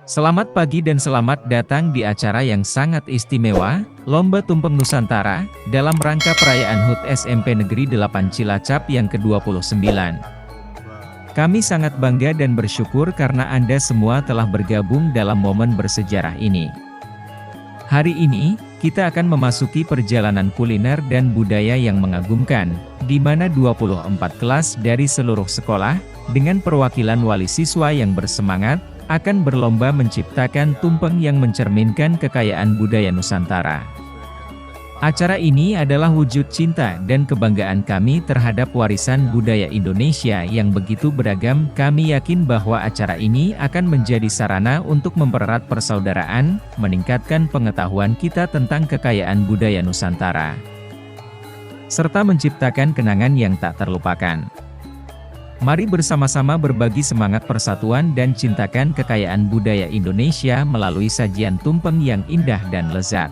Selamat pagi dan selamat datang di acara yang sangat istimewa, Lomba Tumpeng Nusantara, dalam rangka perayaan HUT SMP Negeri 8 Cilacap yang ke-29. Kami sangat bangga dan bersyukur karena Anda semua telah bergabung dalam momen bersejarah ini. Hari ini, kita akan memasuki perjalanan kuliner dan budaya yang mengagumkan, di mana 24 kelas dari seluruh sekolah, dengan perwakilan wali siswa yang bersemangat, akan berlomba menciptakan tumpeng yang mencerminkan kekayaan budaya Nusantara. Acara ini adalah wujud cinta dan kebanggaan kami terhadap warisan budaya Indonesia yang begitu beragam. Kami yakin bahwa acara ini akan menjadi sarana untuk mempererat persaudaraan, meningkatkan pengetahuan kita tentang kekayaan budaya Nusantara, serta menciptakan kenangan yang tak terlupakan. Mari bersama-sama berbagi semangat persatuan dan cintakan kekayaan budaya Indonesia melalui sajian tumpeng yang indah dan lezat.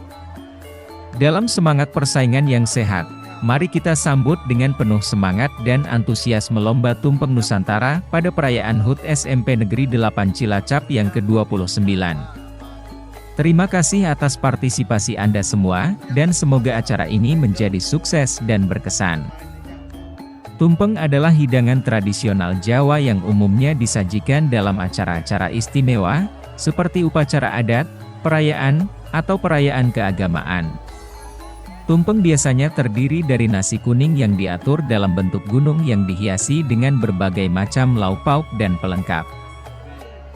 Dalam semangat persaingan yang sehat, mari kita sambut dengan penuh semangat dan antusiasme Lomba Tumpeng Nusantara pada perayaan HUT SMP Negeri 8 Cilacap yang ke-29. Terima kasih atas partisipasi Anda semua, dan semoga acara ini menjadi sukses dan berkesan. Tumpeng adalah hidangan tradisional Jawa yang umumnya disajikan dalam acara-acara istimewa, seperti upacara adat, perayaan, atau perayaan keagamaan. Tumpeng biasanya terdiri dari nasi kuning yang diatur dalam bentuk gunung yang dihiasi dengan berbagai macam lauk pauk dan pelengkap.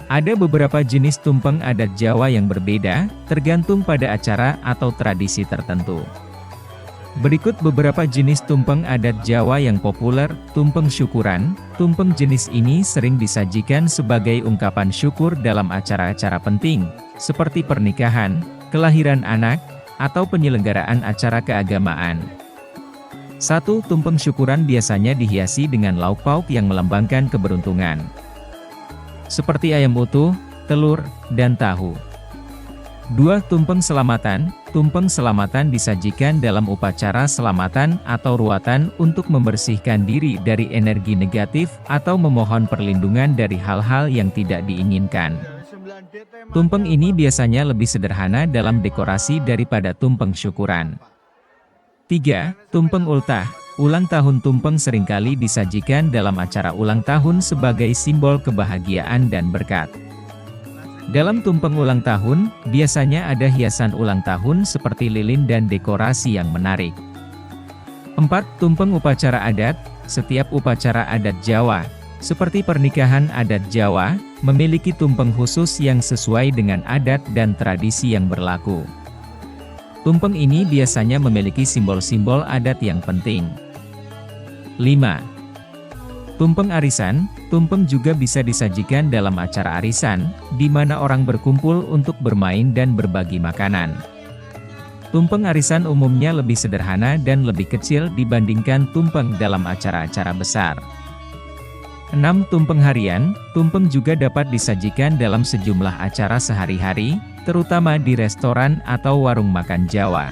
Ada beberapa jenis tumpeng adat Jawa yang berbeda, tergantung pada acara atau tradisi tertentu. Berikut beberapa jenis tumpeng adat Jawa yang populer. Tumpeng syukuran. Tumpeng jenis ini sering disajikan sebagai ungkapan syukur dalam acara-acara penting, seperti pernikahan, kelahiran anak, atau penyelenggaraan acara keagamaan. 1. Tumpeng syukuran biasanya dihiasi dengan lauk pauk yang melambangkan keberuntungan, seperti ayam utuh, telur, dan tahu. 2. Tumpeng selamatan. Tumpeng selamatan disajikan dalam upacara selamatan atau ruatan untuk membersihkan diri dari energi negatif atau memohon perlindungan dari hal-hal yang tidak diinginkan. Tumpeng ini biasanya lebih sederhana dalam dekorasi daripada tumpeng syukuran. 3. Tumpeng ultah. Ulang tahun tumpeng seringkali disajikan dalam acara ulang tahun sebagai simbol kebahagiaan dan berkat. Dalam tumpeng ulang tahun, biasanya ada hiasan ulang tahun seperti lilin dan dekorasi yang menarik. 4. Tumpeng upacara adat. Setiap upacara adat Jawa, seperti pernikahan adat Jawa, memiliki tumpeng khusus yang sesuai dengan adat dan tradisi yang berlaku. Tumpeng ini biasanya memiliki simbol-simbol adat yang penting. 5. Tumpeng arisan. Tumpeng juga bisa disajikan dalam acara arisan, di mana orang berkumpul untuk bermain dan berbagi makanan. Tumpeng arisan umumnya lebih sederhana dan lebih kecil dibandingkan tumpeng dalam acara-acara besar. 6. Tumpeng harian. Tumpeng juga dapat disajikan dalam sejumlah acara sehari-hari, terutama di restoran atau warung makan Jawa.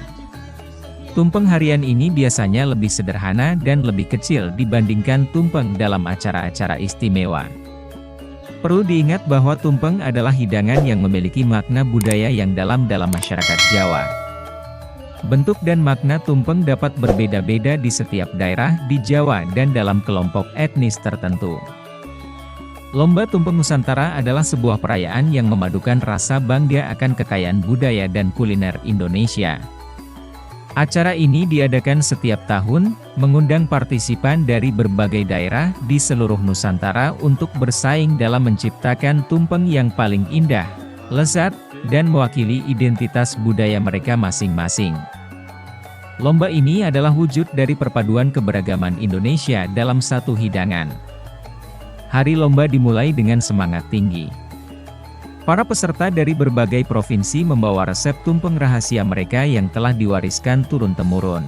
Tumpeng harian ini biasanya lebih sederhana dan lebih kecil dibandingkan tumpeng dalam acara-acara istimewa. Perlu diingat bahwa tumpeng adalah hidangan yang memiliki makna budaya yang dalam masyarakat Jawa. Bentuk dan makna tumpeng dapat berbeda-beda di setiap daerah di Jawa dan dalam kelompok etnis tertentu. Lomba Tumpeng Nusantara adalah sebuah perayaan yang memadukan rasa bangga akan kekayaan budaya dan kuliner Indonesia. Acara ini diadakan setiap tahun, mengundang partisipan dari berbagai daerah di seluruh Nusantara untuk bersaing dalam menciptakan tumpeng yang paling indah, lezat, dan mewakili identitas budaya mereka masing-masing. Lomba ini adalah wujud dari perpaduan keberagaman Indonesia dalam satu hidangan. Hari lomba dimulai dengan semangat tinggi. Para peserta dari berbagai provinsi membawa resep tumpeng rahasia mereka yang telah diwariskan turun-temurun.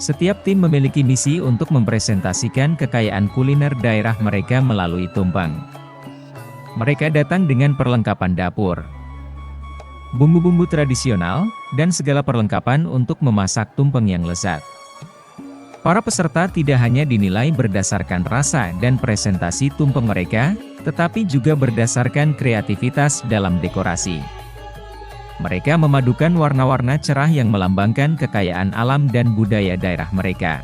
Setiap tim memiliki misi untuk mempresentasikan kekayaan kuliner daerah mereka melalui tumpeng. Mereka datang dengan perlengkapan dapur, bumbu-bumbu tradisional, dan segala perlengkapan untuk memasak tumpeng yang lezat. Para peserta tidak hanya dinilai berdasarkan rasa dan presentasi tumpeng mereka, tetapi juga berdasarkan kreativitas dalam dekorasi. Mereka memadukan warna-warna cerah yang melambangkan kekayaan alam dan budaya daerah mereka.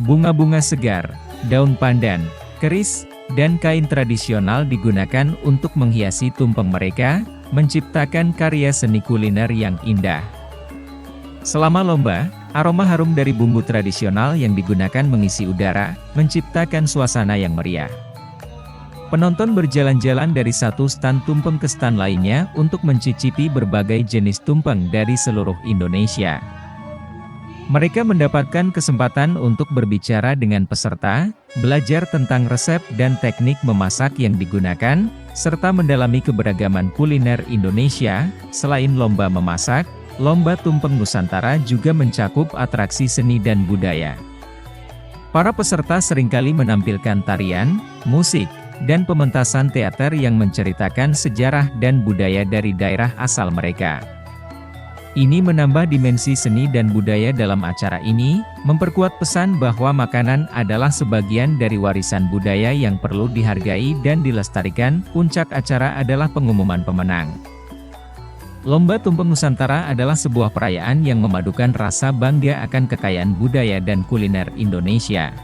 Bunga-bunga segar, daun pandan, keris, dan kain tradisional digunakan untuk menghiasi tumpeng mereka, menciptakan karya seni kuliner yang indah. Selama lomba, aroma harum dari bumbu tradisional yang digunakan mengisi udara, menciptakan suasana yang meriah. Penonton berjalan-jalan dari satu stan tumpeng ke stan lainnya untuk mencicipi berbagai jenis tumpeng dari seluruh Indonesia. Mereka mendapatkan kesempatan untuk berbicara dengan peserta, belajar tentang resep dan teknik memasak yang digunakan, serta mendalami keberagaman kuliner Indonesia. Selain lomba memasak, lomba tumpeng Nusantara juga mencakup atraksi seni dan budaya. Para peserta seringkali menampilkan tarian, musik, dan pementasan teater yang menceritakan sejarah dan budaya dari daerah asal mereka. Ini menambah dimensi seni dan budaya dalam acara ini, memperkuat pesan bahwa makanan adalah sebagian dari warisan budaya yang perlu dihargai dan dilestarikan. Puncak acara adalah pengumuman pemenang. Lomba Tumpeng Nusantara adalah sebuah perayaan yang memadukan rasa bangga akan kekayaan budaya dan kuliner Indonesia.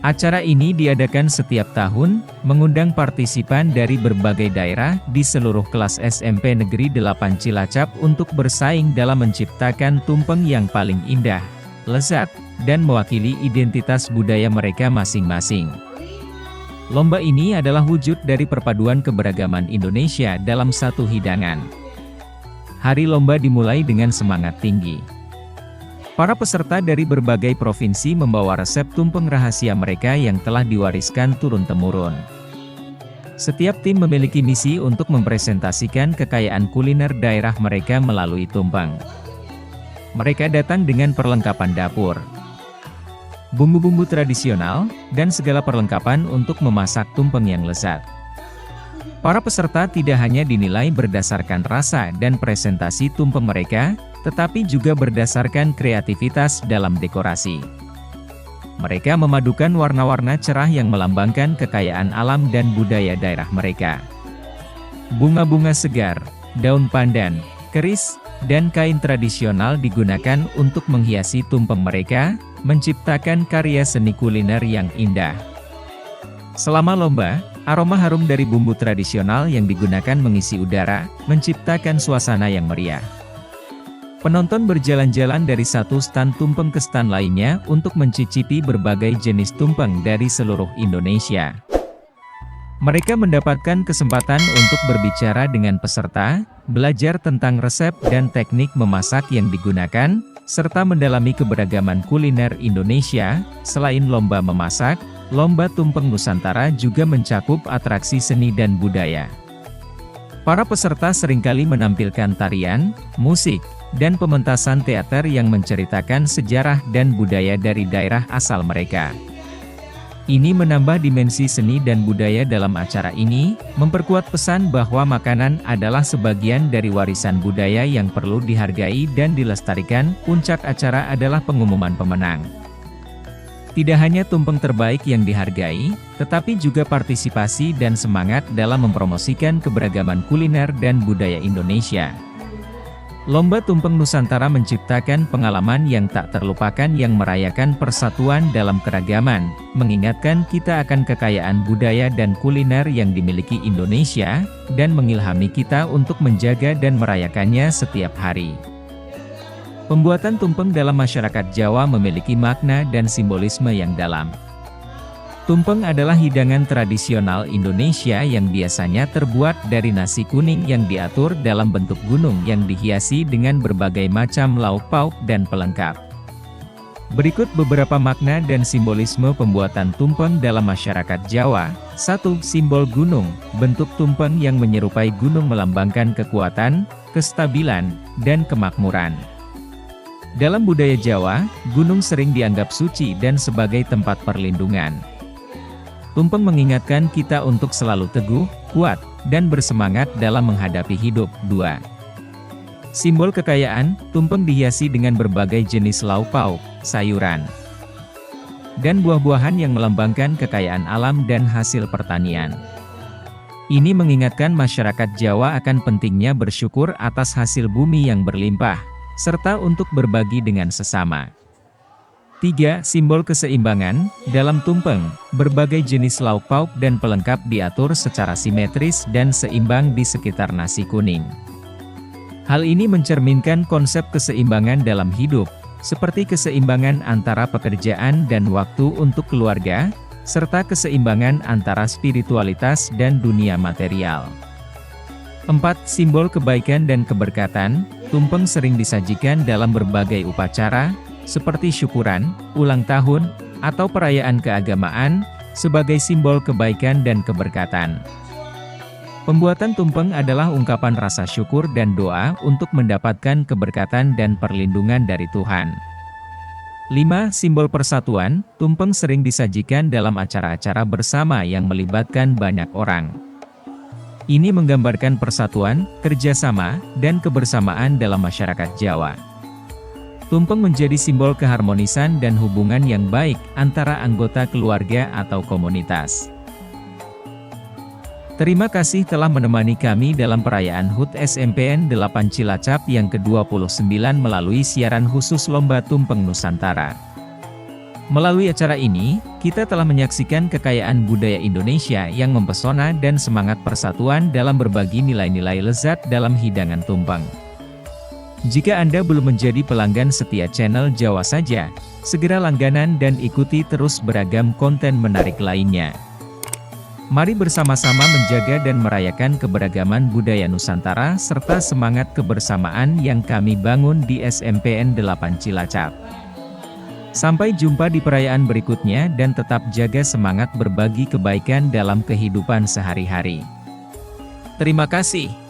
Acara ini diadakan setiap tahun, mengundang partisipan dari berbagai daerah di seluruh kelas SMP Negeri 8 Cilacap untuk bersaing dalam menciptakan tumpeng yang paling indah, lezat, dan mewakili identitas budaya mereka masing-masing. Lomba ini adalah wujud dari perpaduan keberagaman Indonesia dalam satu hidangan. Hari lomba dimulai dengan semangat tinggi. Para peserta dari berbagai provinsi membawa resep tumpeng rahasia mereka yang telah diwariskan turun-temurun. Setiap tim memiliki misi untuk mempresentasikan kekayaan kuliner daerah mereka melalui tumpeng. Mereka datang dengan perlengkapan dapur, bumbu-bumbu tradisional, dan segala perlengkapan untuk memasak tumpeng yang lezat. Para peserta tidak hanya dinilai berdasarkan rasa dan presentasi tumpeng mereka, tetapi juga berdasarkan kreativitas dalam dekorasi. Mereka memadukan warna-warna cerah yang melambangkan kekayaan alam dan budaya daerah mereka. Bunga-bunga segar, daun pandan, keris, dan kain tradisional digunakan untuk menghiasi tumpeng mereka, menciptakan karya seni kuliner yang indah. Selama lomba, aroma harum dari bumbu tradisional yang digunakan mengisi udara, menciptakan suasana yang meriah. Penonton berjalan-jalan dari satu stan tumpeng ke stan lainnya untuk mencicipi berbagai jenis tumpeng dari seluruh Indonesia. Mereka mendapatkan kesempatan untuk berbicara dengan peserta, belajar tentang resep dan teknik memasak yang digunakan, serta mendalami keberagaman kuliner Indonesia. Selain lomba memasak, lomba Tumpeng Nusantara juga mencakup atraksi seni dan budaya. Para peserta seringkali menampilkan tarian, musik, dan pementasan teater yang menceritakan sejarah dan budaya dari daerah asal mereka. Ini menambah dimensi seni dan budaya dalam acara ini, memperkuat pesan bahwa makanan adalah sebagian dari warisan budaya yang perlu dihargai dan dilestarikan. Puncak acara adalah pengumuman pemenang. Tidak hanya tumpeng terbaik yang dihargai, tetapi juga partisipasi dan semangat dalam mempromosikan keberagaman kuliner dan budaya Indonesia. Lomba Tumpeng Nusantara menciptakan pengalaman yang tak terlupakan yang merayakan persatuan dalam keragaman, mengingatkan kita akan kekayaan budaya dan kuliner yang dimiliki Indonesia, dan mengilhami kita untuk menjaga dan merayakannya setiap hari. Pembuatan tumpeng dalam masyarakat Jawa memiliki makna dan simbolisme yang dalam. Tumpeng adalah hidangan tradisional Indonesia yang biasanya terbuat dari nasi kuning yang diatur dalam bentuk gunung yang dihiasi dengan berbagai macam lauk pauk dan pelengkap. Berikut beberapa makna dan simbolisme pembuatan tumpeng dalam masyarakat Jawa. 1. Simbol gunung. Bentuk tumpeng yang menyerupai gunung melambangkan kekuatan, kestabilan, dan kemakmuran. Dalam budaya Jawa, gunung sering dianggap suci dan sebagai tempat perlindungan. Tumpeng mengingatkan kita untuk selalu teguh, kuat, dan bersemangat dalam menghadapi hidup. 2. Simbol kekayaan, tumpeng dihiasi dengan berbagai jenis lauk pauk, sayuran, dan buah-buahan yang melambangkan kekayaan alam dan hasil pertanian. Ini mengingatkan masyarakat Jawa akan pentingnya bersyukur atas hasil bumi yang berlimpah, serta untuk berbagi dengan sesama. 3. Simbol keseimbangan. Dalam tumpeng, berbagai jenis lauk pauk dan pelengkap diatur secara simetris dan seimbang di sekitar nasi kuning. Hal ini mencerminkan konsep keseimbangan dalam hidup, seperti keseimbangan antara pekerjaan dan waktu untuk keluarga, serta keseimbangan antara spiritualitas dan dunia material. 4. Simbol kebaikan dan keberkatan. Tumpeng sering disajikan dalam berbagai upacara, seperti syukuran, ulang tahun, atau perayaan keagamaan, sebagai simbol kebaikan dan keberkatan. Pembuatan tumpeng adalah ungkapan rasa syukur dan doa untuk mendapatkan keberkatan dan perlindungan dari Tuhan. 5. Simbol persatuan. Tumpeng sering disajikan dalam acara-acara bersama yang melibatkan banyak orang. Ini menggambarkan persatuan, kerjasama, dan kebersamaan dalam masyarakat Jawa. Tumpeng menjadi simbol keharmonisan dan hubungan yang baik antara anggota keluarga atau komunitas. Terima kasih telah menemani kami dalam perayaan HUT SMPN 8 Cilacap yang ke-29 melalui siaran khusus Lomba Tumpeng Nusantara. Melalui acara ini, kita telah menyaksikan kekayaan budaya Indonesia yang mempesona dan semangat persatuan dalam berbagi nilai-nilai lezat dalam hidangan tumpeng. Jika Anda belum menjadi pelanggan setia channel Jawa Saja, segera langganan dan ikuti terus beragam konten menarik lainnya. Mari bersama-sama menjaga dan merayakan keberagaman budaya Nusantara serta semangat kebersamaan yang kami bangun di SMPN 8 Cilacap. Sampai jumpa di perayaan berikutnya dan tetap jaga semangat berbagi kebaikan dalam kehidupan sehari-hari. Terima kasih.